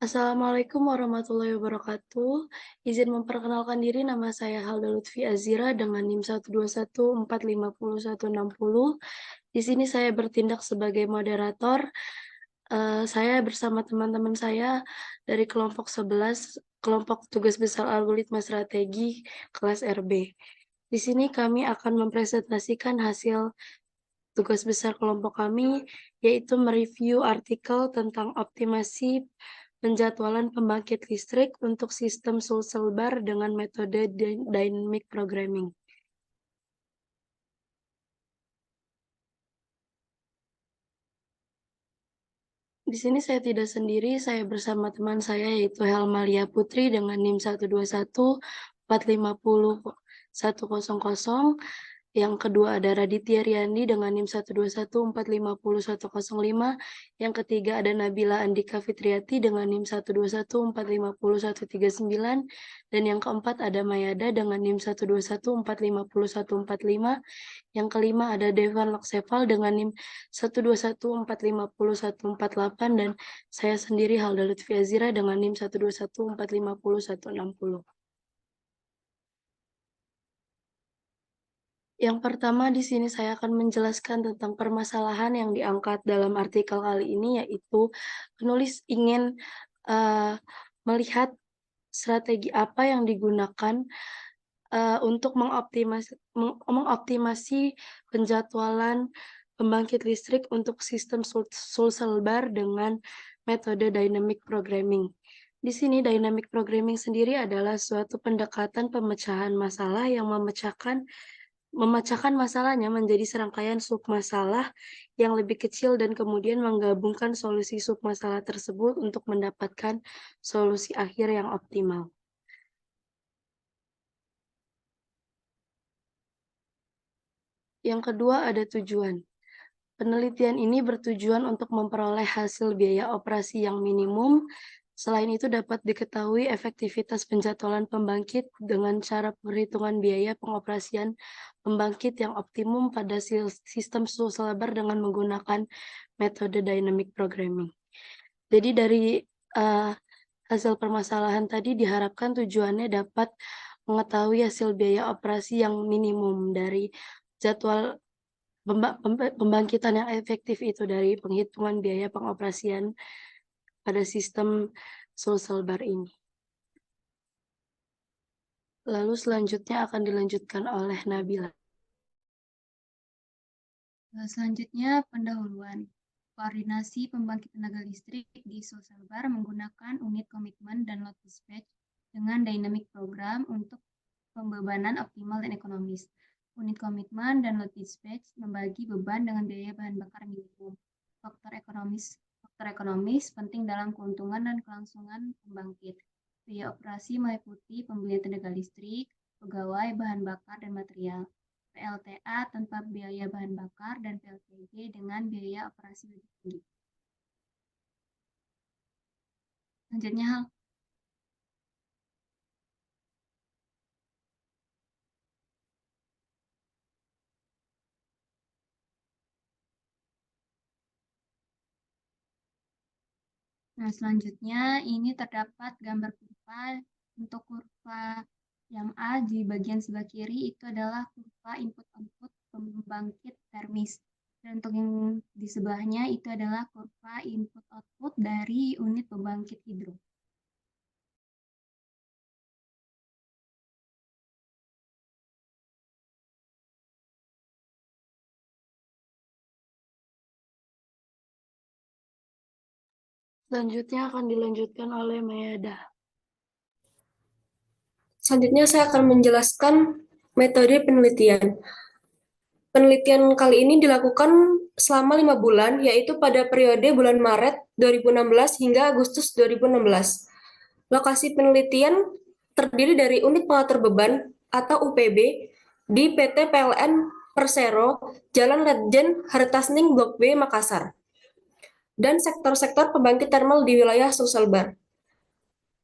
Assalamualaikum warahmatullahi wabarakatuh. Izin memperkenalkan diri, nama saya Halda Lutfi Azira dengan NIM 121450160. Di sini saya bertindak sebagai moderator. Saya bersama teman-teman saya dari kelompok 11, kelompok tugas besar algoritma strategi kelas RB. Di sini kami akan mempresentasikan hasil tugas besar kelompok kami, yaitu mereview artikel tentang optimasi penjadwalan pembangkit listrik untuk sistem social bar dengan metode dynamic programming. Di sini saya tidak sendiri, saya bersama teman saya yaitu Helmalia Putri dengan NIM 121450100. Yang kedua ada Raditya Riyandi dengan NIM 121450105. Yang ketiga ada Nabila Andika Fitriati dengan NIM 121450139. Dan yang keempat ada Mayada dengan NIM 121450145. Yang kelima ada Devan Lokseval dengan NIM 121450148 dan saya sendiri Halda Lutfi Azira dengan NIM 121450160. Yang pertama di sini saya akan menjelaskan tentang permasalahan yang diangkat dalam artikel kali ini, yaitu penulis ingin melihat strategi apa yang digunakan untuk mengoptimasi penjadwalan pembangkit listrik untuk sistem social bar dengan metode dynamic programming. Di sini dynamic programming sendiri adalah suatu pendekatan pemecahan masalah yang memecahkan masalahnya menjadi serangkaian submasalah yang lebih kecil dan kemudian menggabungkan solusi submasalah tersebut untuk mendapatkan solusi akhir yang optimal. Yang kedua ada tujuan. Penelitian ini bertujuan untuk memperoleh hasil biaya operasi yang minimum. Selain itu dapat diketahui efektivitas penjadwalan pembangkit dengan cara perhitungan biaya pengoperasian pembangkit yang optimum pada sistem social bar dengan menggunakan metode dynamic programming. Jadi dari hasil permasalahan tadi diharapkan tujuannya dapat mengetahui hasil biaya operasi yang minimum dari jadwal pembangkitan yang efektif itu dari penghitungan biaya pengoperasian pada sistem social bar ini. Lalu selanjutnya akan dilanjutkan oleh Nabila. Selanjutnya pendahuluan. Koordinasi pembangkit tenaga listrik di social bar menggunakan unit komitmen dan load dispatch dengan dynamic program untuk pembebanan optimal dan ekonomis. Unit komitmen dan load dispatch membagi beban dengan biaya bahan bakar minimum. Faktor ekonomis penting dalam keuntungan dan kelangsungan pembangkit. Biaya operasi meliputi pembelian tenaga listrik, pegawai, bahan bakar, dan material. PLTA tanpa biaya bahan bakar dan PLTG dengan biaya operasi lebih tinggi. Selanjutnya hal. Nah, selanjutnya ini terdapat gambar kurva. Untuk kurva yang A di bagian sebelah kiri itu adalah kurva input-output pembangkit termis. Dan untuk yang di sebelahnya itu adalah kurva input-output dari unit pembangkit hidro. Selanjutnya akan dilanjutkan oleh Mayada. Selanjutnya saya akan menjelaskan metode penelitian. Penelitian kali ini dilakukan selama 5 bulan, yaitu pada periode bulan Maret 2016 hingga Agustus 2016. Lokasi penelitian terdiri dari unit pengatur beban atau UPB di PT PLN Persero, Jalan Letjen Hartasning Blok B, Makassar, dan sektor-sektor pembangkit termal di wilayah social bar.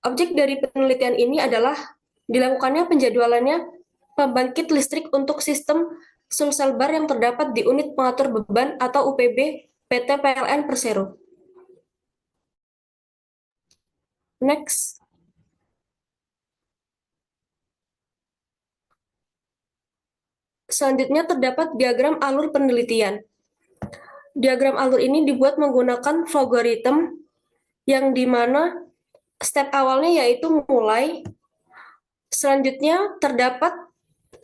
Objek dari penelitian ini adalah dilakukannya penjadwalannya pembangkit listrik untuk sistem social bar yang terdapat di unit pengatur beban atau UPB PT PLN Persero. Next. Selanjutnya terdapat diagram alur penelitian. Diagram alur ini dibuat menggunakan logaritma yang dimana step awalnya yaitu mulai. Selanjutnya terdapat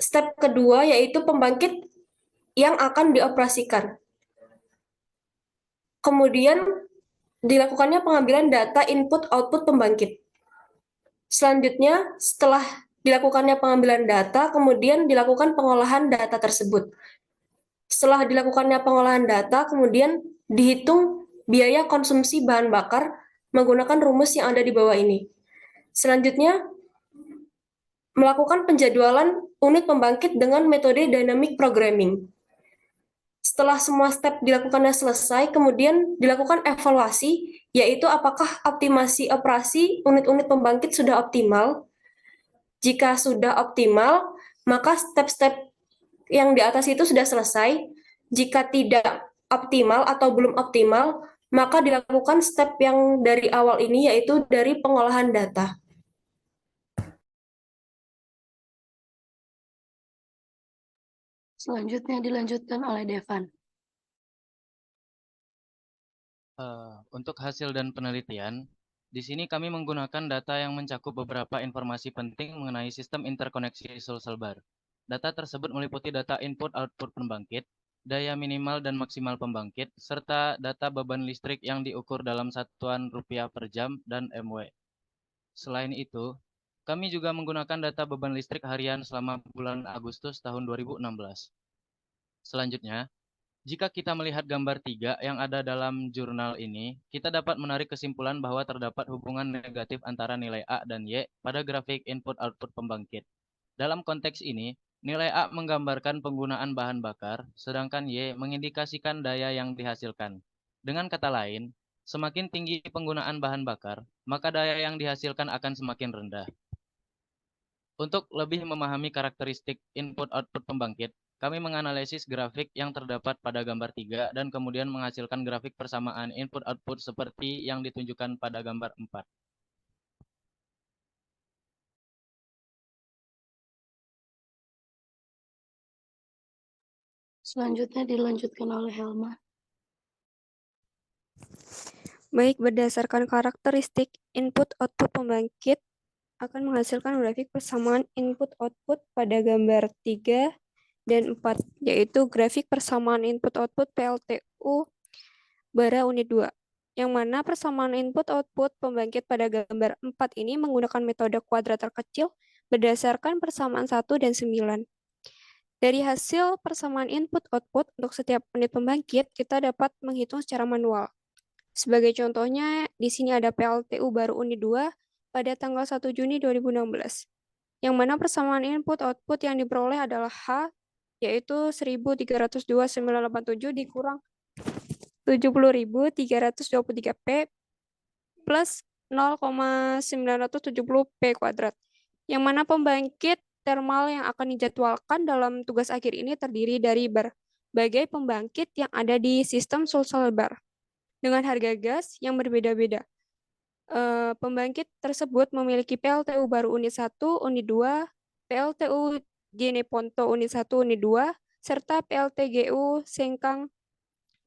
step kedua yaitu pembangkit yang akan dioperasikan. Kemudian dilakukannya pengambilan data input-output pembangkit. Selanjutnya, setelah dilakukannya pengambilan data, kemudian dilakukan pengolahan data tersebut. Setelah dilakukannya pengolahan data, kemudian dihitung biaya konsumsi bahan bakar menggunakan rumus yang ada di bawah ini. Selanjutnya, melakukan penjadwalan unit pembangkit dengan metode dynamic programming. Setelah semua step dilakukannya selesai, kemudian dilakukan evaluasi, yaitu apakah optimasi operasi unit-unit pembangkit sudah optimal. Jika sudah optimal, maka step-step yang di atas itu sudah selesai. Jika tidak optimal atau belum optimal, maka dilakukan step yang dari awal ini, yaitu dari pengolahan data. Selanjutnya dilanjutkan oleh Devan. Untuk hasil dan penelitian, di sini kami menggunakan data yang mencakup beberapa informasi penting mengenai sistem interkoneksi Sulsel Bar. Data tersebut meliputi data input-output pembangkit, daya minimal dan maksimal pembangkit, serta data beban listrik yang diukur dalam satuan rupiah per jam dan MW. Selain itu, kami juga menggunakan data beban listrik harian selama bulan Agustus tahun 2016. Selanjutnya, jika kita melihat gambar 3 yang ada dalam jurnal ini, kita dapat menarik kesimpulan bahwa terdapat hubungan negatif antara nilai A dan Y pada grafik input-output pembangkit. Dalam konteks ini, nilai A menggambarkan penggunaan bahan bakar, sedangkan Y mengindikasikan daya yang dihasilkan. Dengan kata lain, semakin tinggi penggunaan bahan bakar, maka daya yang dihasilkan akan semakin rendah. Untuk lebih memahami karakteristik input-output pembangkit, kami menganalisis grafik yang terdapat pada gambar 3 dan kemudian menghasilkan grafik persamaan input-output seperti yang ditunjukkan pada gambar 4. Selanjutnya dilanjutkan oleh Helma. Baik, berdasarkan karakteristik input-output pembangkit akan menghasilkan grafik persamaan input-output pada gambar 3 dan 4, yaitu grafik persamaan input-output PLTU bara unit 2, yang mana persamaan input-output pembangkit pada gambar 4 ini menggunakan metode kuadrat terkecil berdasarkan persamaan 1 dan 9. Dari hasil persamaan input-output untuk setiap unit pembangkit, kita dapat menghitung secara manual. Sebagai contohnya, di sini ada PLTU baru unit 2 pada tanggal 1 Juni 2016, yang mana persamaan input-output yang diperoleh adalah H, yaitu 1.302.987 dikurang 70.323 P plus 0,970 P kuadrat, yang mana pembangkit termal yang akan dijadwalkan dalam tugas akhir ini terdiri dari berbagai pembangkit yang ada di sistem Sulsel Bar dengan harga gas yang berbeda-beda. Pembangkit tersebut memiliki PLTU baru unit 1, unit 2, PLTU Geneponto unit 1, unit 2, serta PLTGU Sengkang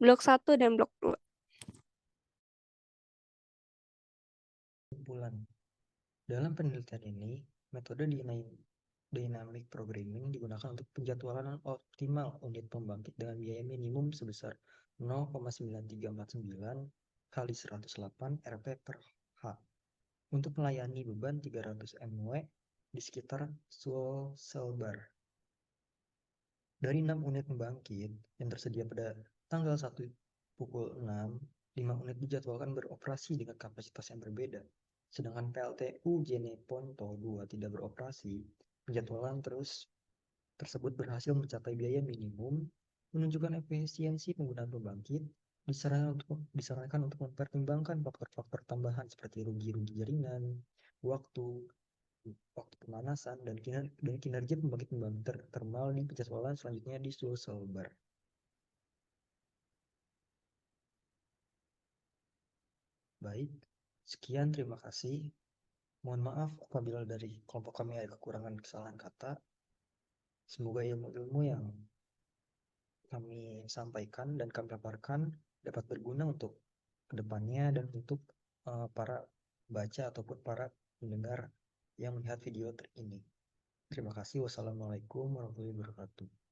blok 1 dan blok 2. Kesimpulan. Dalam penelitian ini, metode dynamic programming digunakan untuk penjadwalan optimal unit pembangkit dengan biaya minimum sebesar 0,9349 kali 108 Rp per H untuk melayani beban 300 MW di sekitar Sulsel Bar. Dari 6 unit pembangkit yang tersedia pada tanggal 1 pukul 6, 5 unit dijadwalkan beroperasi dengan kapasitas yang berbeda. Sedangkan PLTU Geneponto 2 tidak beroperasi, penjadwalan tersebut berhasil mencapai biaya minimum, menunjukkan efisiensi penggunaan pembangkit, disarankan untuk mempertimbangkan faktor-faktor tambahan seperti rugi-rugi jaringan, waktu pemanasan, dan kinerja pembangkit termal di penjadwalan selanjutnya di Sulsel Bar. Baik, Sekian, terima kasih. Mohon maaf apabila dari kelompok kami ada kekurangan kesalahan kata. Semoga ilmu-ilmu yang kami sampaikan dan kami paparkan dapat berguna untuk kedepannya dan untuk para baca ataupun para pendengar yang melihat video ini. Terima kasih. Wassalamualaikum warahmatullahi wabarakatuh.